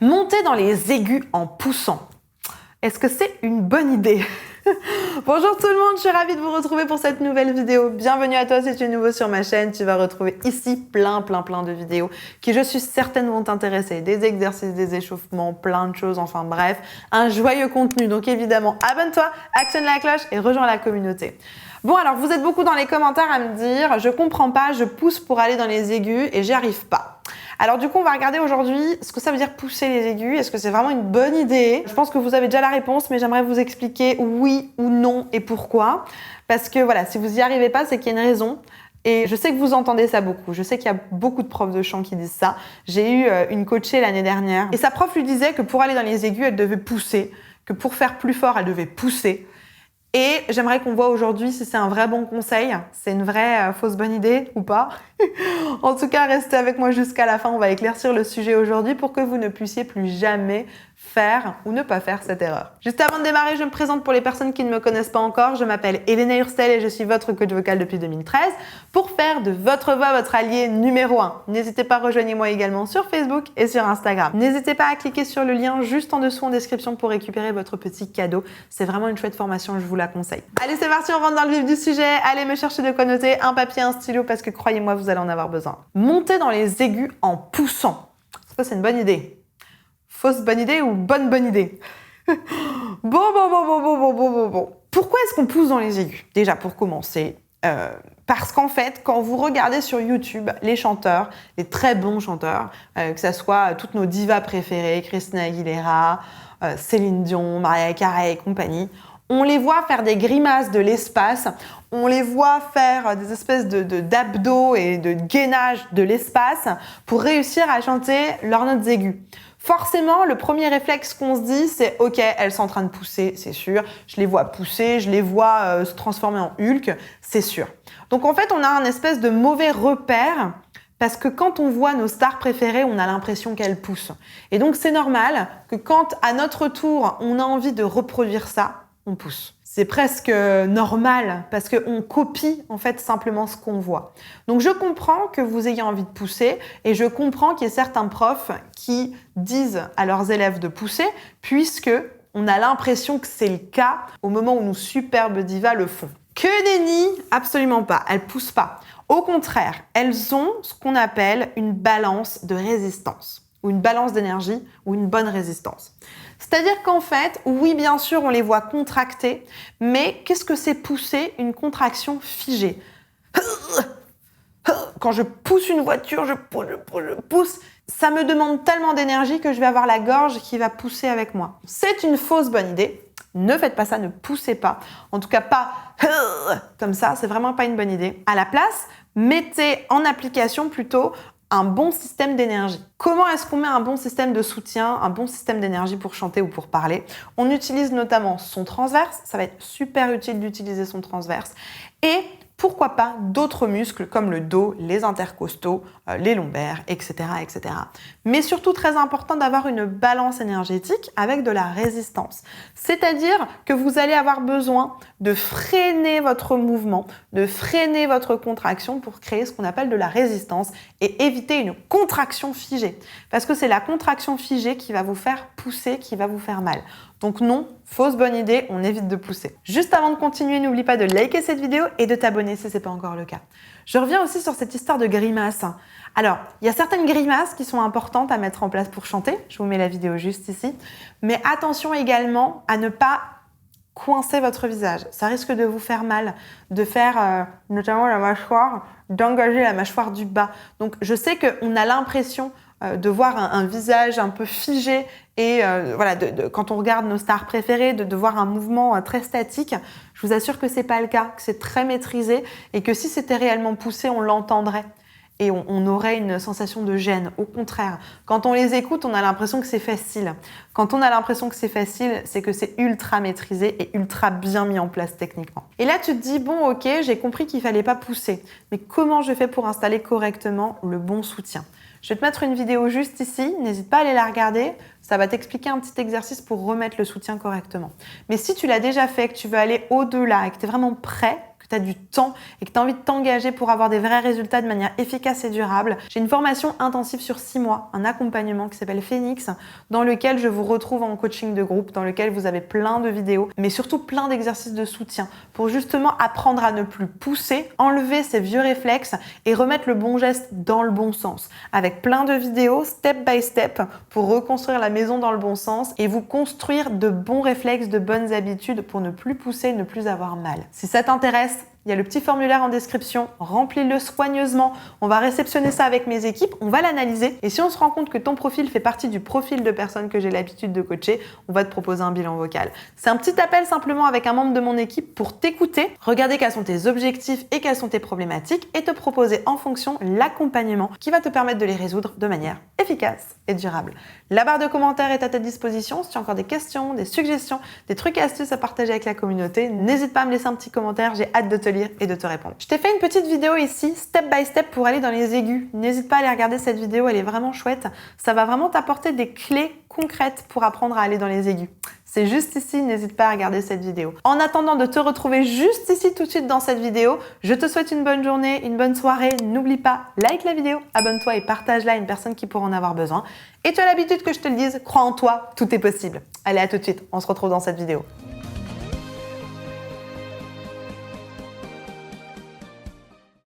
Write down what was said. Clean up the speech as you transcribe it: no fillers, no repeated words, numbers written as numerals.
Monter dans les aigus en poussant. Est-ce que c'est une bonne idée? Bonjour tout le monde, je suis ravie de vous retrouver pour cette nouvelle vidéo. Bienvenue à toi si tu es nouveau sur ma chaîne. Tu vas retrouver ici plein de vidéos qui, je suis certaine, vont t'intéresser. Des exercices, des échauffements, plein de choses, enfin bref, un joyeux contenu. Donc évidemment, abonne-toi, actionne la cloche et rejoins la communauté. Bon, alors vous êtes beaucoup dans les commentaires à me dire « Je comprends pas, je pousse pour aller dans les aigus et j'y arrive pas ». Alors du coup, on va regarder aujourd'hui ce que ça veut dire pousser les aigus. Est-ce que c'est vraiment une bonne idée? Je pense que vous avez déjà la réponse, mais j'aimerais vous expliquer oui ou non et pourquoi. Parce que voilà, si vous n'y arrivez pas, c'est qu'il y a une raison. Et je sais que vous entendez ça beaucoup. Je sais qu'il y a beaucoup de profs de chant qui disent ça. J'ai eu une coachée l'année dernière et sa prof lui disait que pour aller dans les aigus, elle devait pousser, que pour faire plus fort, elle devait pousser. Et j'aimerais qu'on voit aujourd'hui si c'est un vrai bon conseil, c'est une vraie fausse bonne idée ou pas. En tout cas, restez avec moi jusqu'à la fin, on va éclaircir le sujet aujourd'hui pour que vous ne puissiez plus jamais faire ou ne pas faire cette erreur. Juste avant de démarrer, je me présente pour les personnes qui ne me connaissent pas encore. Je m'appelle Elena Hurstel et je suis votre coach vocal depuis 2013 pour faire de votre voix votre allié numéro 1. N'hésitez pas, rejoignez-moi également sur Facebook et sur Instagram. N'hésitez pas à cliquer sur le lien juste en dessous en description pour récupérer votre petit cadeau. C'est vraiment une chouette formation, je vous la conseille. Allez, c'est parti, on rentre dans le vif du sujet. Allez me chercher de quoi noter, un papier, un stylo, parce que croyez-moi, vous allez en avoir besoin. Monter dans les aigus en poussant. Est-ce que c'est une bonne idée? Fausse bonne idée ou bonne idée? Bon. Pourquoi est-ce qu'on pousse dans les aigus? Déjà, pour commencer, parce qu'en fait, quand vous regardez sur YouTube les chanteurs, les très bons chanteurs, que ce soit toutes nos divas préférées, Christina Aguilera, Céline Dion, Mariah Carey et compagnie, on les voit faire des grimaces de l'espace, on les voit faire des espèces d'abdos et de gainage de l'espace pour réussir à chanter leurs notes aiguës. Forcément, le premier réflexe qu'on se dit, c'est « Ok, elles sont en train de pousser, c'est sûr. Je les vois pousser, je les vois se transformer en Hulk, c'est sûr. » Donc en fait, on a un espèce de mauvais repère parce que quand on voit nos stars préférées, on a l'impression qu'elles poussent. Et donc c'est normal que quand, à notre tour, on a envie de reproduire ça, on pousse. C'est presque normal parce qu'on copie en fait simplement ce qu'on voit. Donc je comprends que vous ayez envie de pousser et je comprends qu'il y ait certains profs qui disent à leurs élèves de pousser puisque on a l'impression que c'est le cas au moment où nos superbes divas le font. Que nenni, absolument pas, elles poussent pas. Au contraire, elles ont ce qu'on appelle une balance de résistance ou une balance d'énergie ou une bonne résistance. C'est-à-dire qu'en fait, oui, bien sûr, on les voit contracter, mais qu'est-ce que c'est pousser une contraction figée? Quand je pousse une voiture, je pousse, ça me demande tellement d'énergie que je vais avoir la gorge qui va pousser avec moi. C'est une fausse bonne idée. Ne faites pas ça, ne poussez pas. En tout cas, pas comme ça, c'est vraiment pas une bonne idée. À la place, mettez en application plutôt un bon système d'énergie. Comment est-ce qu'on met un bon système de soutien, un bon système d'énergie pour chanter ou pour parler? On utilise notamment son transverse, ça va être super utile d'utiliser son transverse, et pourquoi pas d'autres muscles comme le dos, les intercostaux, les lombaires, etc., etc. Mais surtout, très important d'avoir une balance énergétique avec de la résistance. C'est-à-dire que vous allez avoir besoin de freiner votre mouvement, de freiner votre contraction pour créer ce qu'on appelle de la résistance et éviter une contraction figée. Parce que c'est la contraction figée qui va vous faire pousser, qui va vous faire mal. Donc non, fausse bonne idée, on évite de pousser. Juste avant de continuer, n'oublie pas de liker cette vidéo et de t'abonner si ce n'est pas encore le cas. Je reviens aussi sur cette histoire de grimaces. Alors, il y a certaines grimaces qui sont importantes à mettre en place pour chanter. Je vous mets la vidéo juste ici. Mais attention également à ne pas coincer votre visage. Ça risque de vous faire mal, de faire notamment la mâchoire, d'engager la mâchoire du bas. Donc, je sais qu'on a l'impression de voir un visage un peu figé et voilà, quand on regarde nos stars préférées, de voir un mouvement très statique. Je vous assure que c'est pas le cas, que c'est très maîtrisé et que si c'était réellement poussé, on l'entendrait et on aurait une sensation de gêne. Au contraire, quand on les écoute, on a l'impression que c'est facile. Quand on a l'impression que c'est facile, c'est que c'est ultra maîtrisé et ultra bien mis en place techniquement. Et là, tu te dis, bon, ok, j'ai compris qu'il fallait pas pousser, mais comment je fais pour installer correctement le bon soutien? Je vais te mettre une vidéo juste ici, n'hésite pas à aller la regarder. ça va t'expliquer un petit exercice pour remettre le soutien correctement. Mais si tu l'as déjà fait, que tu veux aller au-delà et que tu es vraiment prêt, que tu as du temps et que tu as envie de t'engager pour avoir des vrais résultats de manière efficace et durable, j'ai une formation intensive sur 6 mois, un accompagnement qui s'appelle Phoenix, dans lequel je vous retrouve en coaching de groupe, dans lequel vous avez plein de vidéos, mais surtout plein d'exercices de soutien pour justement apprendre à ne plus pousser, enlever ces vieux réflexes et remettre le bon geste dans le bon sens, avec plein de vidéos step by step pour reconstruire la maison dans le bon sens et vous construire de bons réflexes, de bonnes habitudes pour ne plus pousser, ne plus avoir mal. Si ça t'intéresse, il y a le petit formulaire en description, remplis-le soigneusement, on va réceptionner ça avec mes équipes, on va l'analyser et si on se rend compte que ton profil fait partie du profil de personnes que j'ai l'habitude de coacher, on va te proposer un bilan vocal. C'est un petit appel simplement avec un membre de mon équipe pour t'écouter, regarder quels sont tes objectifs et quelles sont tes problématiques et te proposer en fonction l'accompagnement qui va te permettre de les résoudre de manière efficace et durable. La barre de commentaires est à ta disposition. Si tu as encore des questions, des suggestions, des trucs et astuces à partager avec la communauté, n'hésite pas à me laisser un petit commentaire, j'ai hâte de te lire et de te répondre. Je t'ai fait une petite vidéo ici, step by step, pour aller dans les aigus. N'hésite pas à aller regarder cette vidéo, elle est vraiment chouette. Ça va vraiment t'apporter des clés concrètes pour apprendre à aller dans les aigus. C'est juste ici, n'hésite pas à regarder cette vidéo. En attendant de te retrouver juste ici tout de suite dans cette vidéo, je te souhaite une bonne journée, une bonne soirée. N'oublie pas, like la vidéo, abonne-toi et partage-la à une personne qui pourra en avoir besoin. Et tu as l'habitude que je te le dise, crois en toi, tout est possible. Allez, à tout de suite, on se retrouve dans cette vidéo.